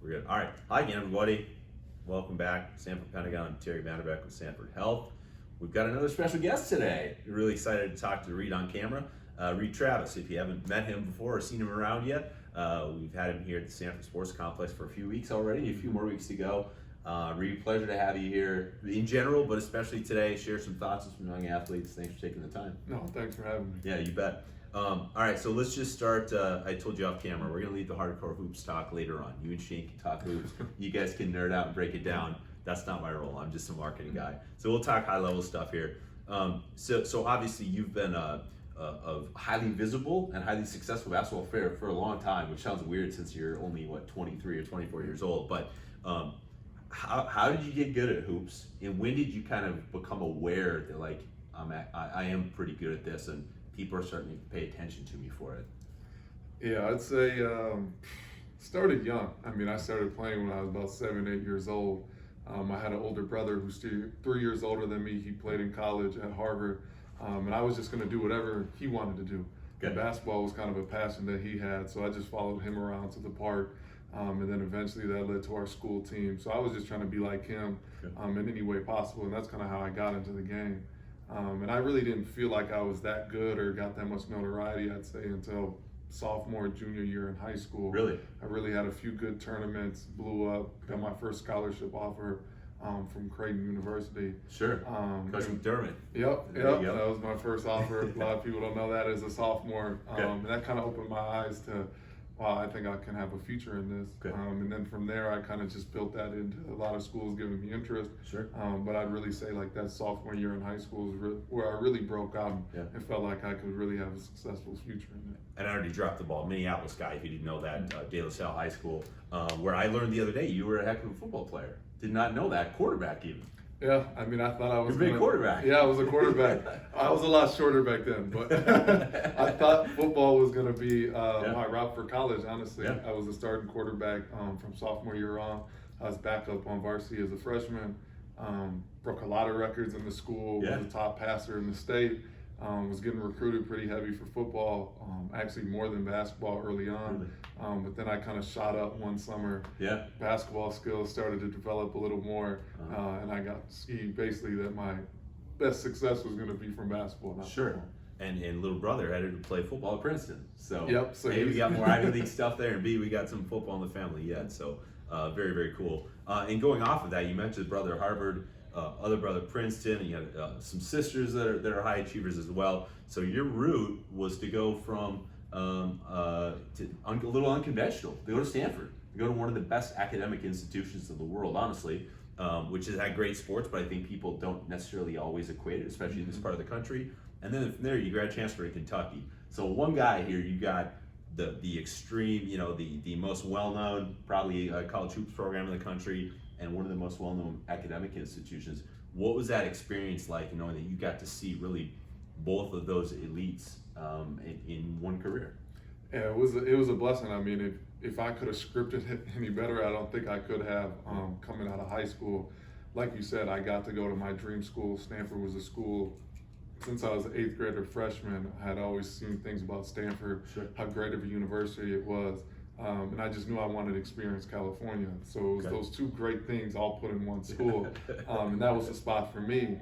We're good. All right. Hi again, everybody. Welcome back. Sanford Pentagon, Terry Vanderbeck with Sanford Health. We've got another special guest today. We're really excited to talk to Reid on camera. Reid Travis, if you haven't met him before or seen him around yet, we've had him here at the Sanford Sports Complex for a few weeks already, a few more weeks to go. Reid, pleasure to have you here in general, but especially today. Share some thoughts with some young athletes. Thanks for taking the time. No, thanks for having me. Yeah, you bet. All right, so let's just start. I told you off camera, we're going to leave the hardcore hoops talk later on. You and Shane can talk hoops. You guys can nerd out and break it down. That's not my role. I'm just a marketing guy. So we'll talk high-level stuff here. So obviously you've been a highly visible and highly successful basketball player for a long time, which sounds weird since you're only, 23 or 24 years old. But how did you get good at hoops? And when did you kind of become aware that, like, I am pretty good at this and people are starting to pay attention to me for it? Yeah, I'd say started young. I mean, I started playing when I was about 7, 8 years old. I had an older brother who's 3 years older than me. He played in college at Harvard, and I was just going to do whatever he wanted to do. Okay. Basketball was kind of a passion that he had, so I just followed him around to the park, and then eventually that led to our school team. So I was just trying to be like him in any way possible, and that's kind of how I got into the game. And I really didn't feel like I was that good or got that much notoriety, I'd say, until sophomore, junior year in high school. Really? I really had a few good tournaments, blew up, got my first scholarship offer from Creighton University. Sure. Coach McDermott. Yep. Go. That was my first offer. A lot of people don't know that as a sophomore. And that kind of opened my eyes to, wow, I think I can have a future in this. Okay. And then from there, I kind of just built that into a lot of schools giving me interest. Sure. But I'd really say like that sophomore year in high school is where I really broke out and felt like I could really have a successful future in it. And I already dropped the ball. Minneapolis guy, if you didn't know that, De La Salle High School, where I learned the other day you were a heck of a football player. Did not know that. Quarterback even. Yeah, I mean, I thought I was You're a big quarterback. Yeah, I was a quarterback. I was a lot shorter back then, but I thought football was going to be my route for college, honestly. Yeah. I was a starting quarterback from sophomore year on. I was backup on varsity as a freshman. Broke a lot of records in the school, was the top passer in the state. Was getting recruited pretty heavy for football, actually more than basketball early on. Really? But then I kind of shot up one summer. Yeah. Basketball skills started to develop a little more, and I got to see basically that my best success was going to be from basketball, not football. And little brother had to play football at Princeton. So, so A, we got more Ivy League stuff there, and B, we got some football in the family yet. So very, very cool. And going off of that, you mentioned brother at Harvard, other brother Princeton, and you had some sisters that are high achievers as well. So your route was to go from a little unconventional, to go to Stanford, to go to one of the best academic institutions in the world, honestly, which has had great sports, but I think people don't necessarily always equate it, especially in this part of the country. And then from there, you grad transfer to Kentucky. So one guy here, you got the extreme, the most well-known, probably college hoops program in the country, and one of the most well-known academic institutions. What was that experience like, knowing that you got to see really both of those elites in one career? Yeah, it was a blessing. I mean, if I could have scripted it any better, I don't think I could have. Coming out of high school, like you said, I got to go to my dream school. Stanford was a school. Since I was an 8th grader freshman, I had always seen things about Stanford, how great of a university it was. And I just knew I wanted to experience California. So it was those two great things all put in one school. And that was the spot for me.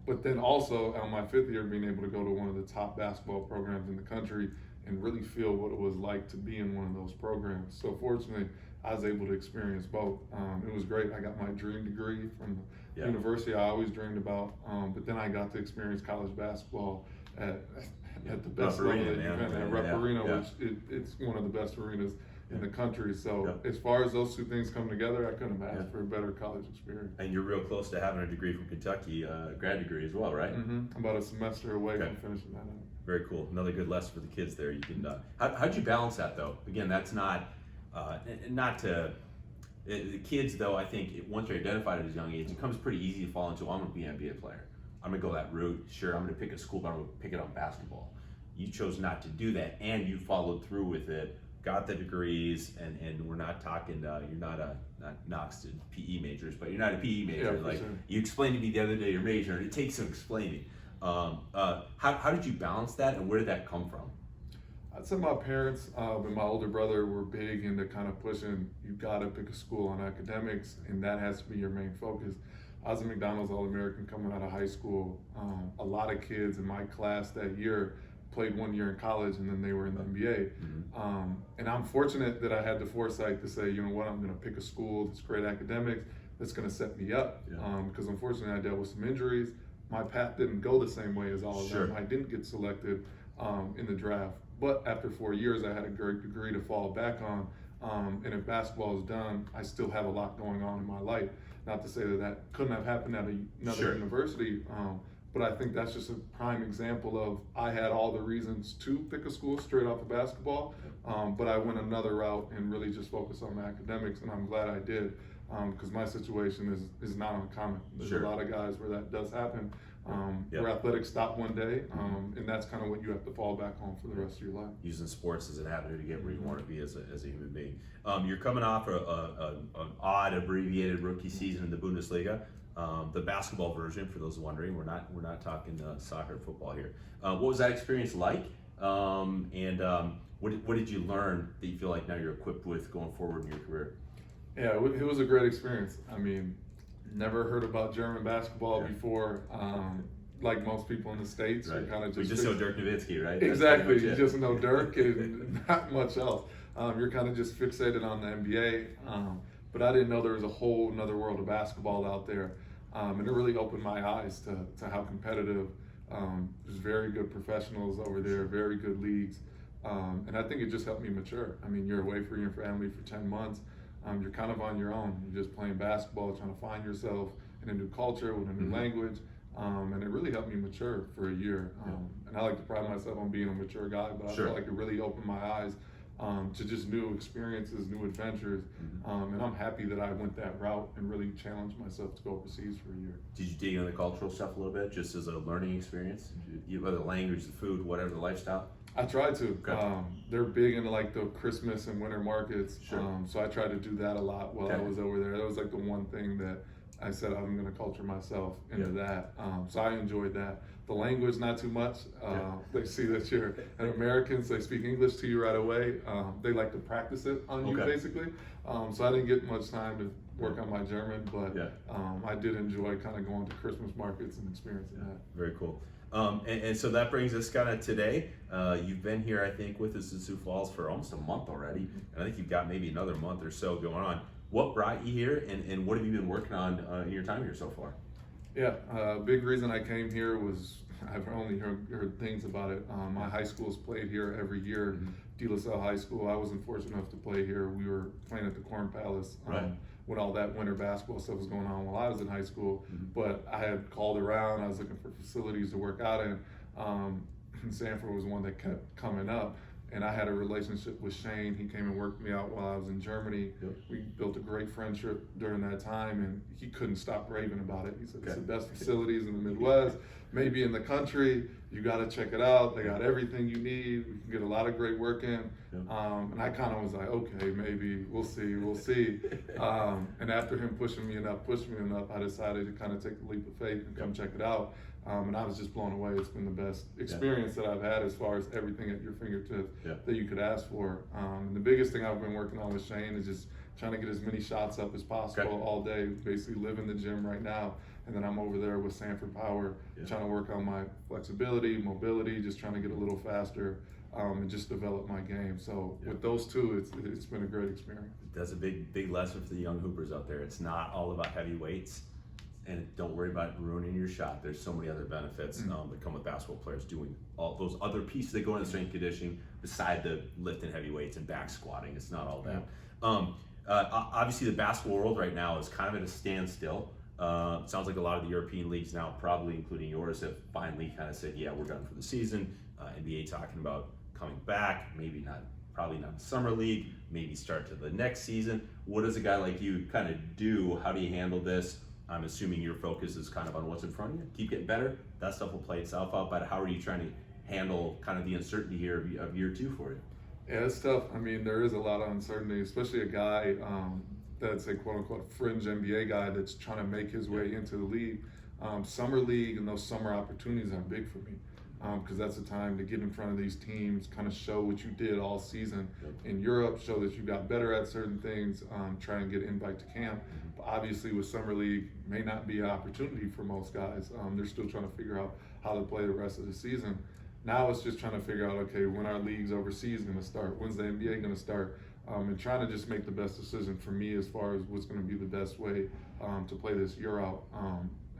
But then also on my 5th year, being able to go to one of the top basketball programs in the country and really feel what it was like to be in one of those programs. So fortunately, I was able to experience both. It was great. I got my dream degree from the university I always dreamed about. But then I got to experience college basketball at the best level that you can at Rep Arena, which it's one of the best arenas in the country. So as far as those two things come together, I couldn't have asked for a better college experience. And you're real close to having a degree from Kentucky, grad degree as well, right? About a semester away from finishing that up. Very cool. Another good lesson for the kids there. You can. How'd you balance that though? Again, that's not to. The kids though, I think once they're identified at a young age, it becomes pretty easy to fall into, I'm going to be an NBA player. I'm going to go that route. Sure, I'm going to pick a school, but I'm going to pick it on basketball. You chose not to do that, and you followed through with it, got the degrees, and we're not talking, you're not knocks to PE majors, but you're not a PE major. You explained to me the other day your major, and it takes some explaining. How did you balance that, and where did that come from? I'd say my parents and my older brother were big into kind of pushing, you gotta pick a school on academics, and that has to be your main focus. I was a McDonald's All-American coming out of high school. A lot of kids in my class that year played 1 year in college, and then they were in the NBA. And I'm fortunate that I had the foresight to say, you know what, I'm gonna pick a school that's great academics, that's gonna set me up. Because unfortunately I dealt with some injuries. My path didn't go the same way as all of them. I didn't get selected in the draft. But after 4 years, I had a great degree to fall back on. And if basketball is done, I still have a lot going on in my life. Not to say that that couldn't have happened at another university, but I think that's just a prime example of I had all the reasons to pick a school straight off of basketball, but I went another route and really just focused on the academics, and I'm glad I did, because my situation is not uncommon. There's a lot of guys where that does happen. Where athletics stop one day, and that's kind of what you have to fall back on for the rest of your life. Using sports as an avenue to get where you want to be as a human being. You're coming off an odd abbreviated rookie season in the Bundesliga, the basketball version. For those wondering, we're not talking soccer, football here. What was that experience like? And what did you learn that you feel like now you're equipped with going forward in your career? Yeah, it was a great experience. I mean, never heard about German basketball before. Like most people in the States, you're kind of just... We just know Dirk Nowitzki, right? Exactly, you just know Dirk and not much else. You're kind of just fixated on the NBA, but I didn't know there was a whole another world of basketball out there. And it really opened my eyes to how competitive. There's very good professionals over there, very good leagues. And I think it just helped me mature. I mean, you're away from your family for 10 months. You're kind of on your own. You're just playing basketball, trying to find yourself in a new culture with a new language. And it really helped me mature for a year. And I like to pride myself on being a mature guy, but I feel like it really opened my eyes to just new experiences, new adventures. And I'm happy that I went that route and really challenged myself to go overseas for a year. Did you dig into the cultural stuff a little bit, just as a learning experience? Whether the language, the food, whatever, the lifestyle? I tried to. They're big into like the Christmas and winter markets. So I tried to do that a lot while I was over there. That was like the one thing that I said I'm going to culture myself into that. So I enjoyed that. The language, not too much. They see that you're an American, so they speak English to you right away. They like to practice it on you, basically. So I didn't get much time to work on my German, but I did enjoy kind of going to Christmas markets and experiencing that. Very cool. And so that brings us kind of today. You've been here, I think, with us in Sioux Falls for almost a month already, and I think you've got maybe another month or so going on. What brought you here, and what have you been working on in your time here so far? Yeah, big reason I came here was I've only heard things about it. My high school's played here every year. De La Salle High School, I wasn't fortunate enough to play here. We were playing at the Corn Palace when all that winter basketball stuff was going on while I was in high school. But I had called around, I was looking for facilities to work out in. Sanford was one that kept coming up. And I had a relationship with Shane. He came and worked me out while I was in Germany. We built a great friendship during that time, and he couldn't stop raving about it. He said, it's the best facilities in the Midwest, maybe in the country. You got to check it out. They got everything you need. We can get a lot of great work in. And I kind of was like, okay, maybe we'll see. And after him pushing me enough, I decided to kind of take the leap of faith and come check it out. And I was just blown away. It's been the best experience that I've had as far as everything at your fingertips that you could ask for. And the biggest thing I've been working on with Shane is just trying to get as many shots up as possible all day. Basically live in the gym right now. And then I'm over there with Sanford Power, trying to work on my flexibility, mobility, just trying to get a little faster and just develop my game. So with those two, it's been a great experience. That's a big lesson for the young hoopers out there. It's not all about heavy weights. And don't worry about ruining your shot. There's so many other benefits that come with basketball players doing all those other pieces that go into strength conditioning beside the lifting heavy weights and back squatting. It's not all that. Obviously, the basketball world right now is kind of at a standstill. It sounds like a lot of the European leagues now, probably including yours, have finally kind of said, yeah, we're done for the season. NBA talking about coming back, probably not summer league, maybe start to the next season. What does a guy like you kind of do? How do you handle this? I'm assuming your focus is kind of on what's in front of you. Keep getting better. That stuff will play itself out. But how are you trying to handle kind of the uncertainty here of year two for you? Yeah, it's tough. I mean, there is a lot of uncertainty, especially a guy that's a quote unquote fringe NBA guy that's trying to make his way into the league. Summer league and those summer opportunities are big for me. because that's the time to get in front of these teams, kind of show what you did all season in Europe, show that you got better at certain things, try and get an invite to camp. But obviously with Summer League may not be an opportunity for most guys. They're still trying to figure out how to play the rest of the season. Now it's just trying to figure out, okay, when our leagues overseas going to start? When's the NBA going to start? And trying to just make the best decision for me as far as what's going to be the best way to play this year out.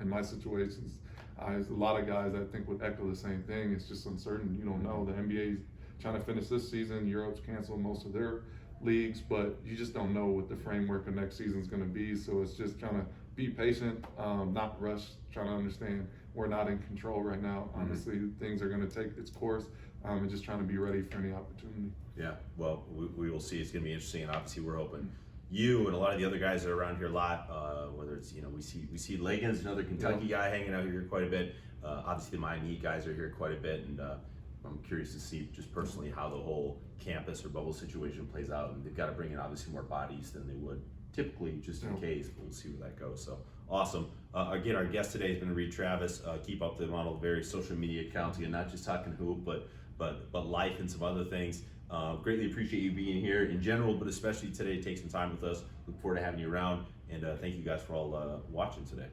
In my situations, a lot of guys I think would echo the same thing. It's just uncertain. You don't know. The NBA's trying to finish this season. Europe's canceled most of their leagues, but you just don't know what the framework of next season is going to be. So it's just trying to be patient, not rush, trying to understand we're not in control right now. Honestly, things are going to take its course, and just trying to be ready for any opportunity. Yeah, well, we will see. It's going to be interesting, and obviously we're hoping you and a lot of the other guys that are around here a lot, whether it's, we see Liggins, another Kentucky guy hanging out here quite a bit. Obviously the Miami Heat guys are here quite a bit, and I'm curious to see just personally how the whole campus or bubble situation plays out. And they've got to bring in obviously more bodies than they would typically, just in case, but we'll see where that goes. So awesome. Again, our guest today has been Reid Travis. Keep up to him on all the various social media accounts. Again, not just talking hoop, but life and some other things. Greatly appreciate you being here in general, but especially today, take some time with us. Look forward to having you around, and thank you guys for all watching today.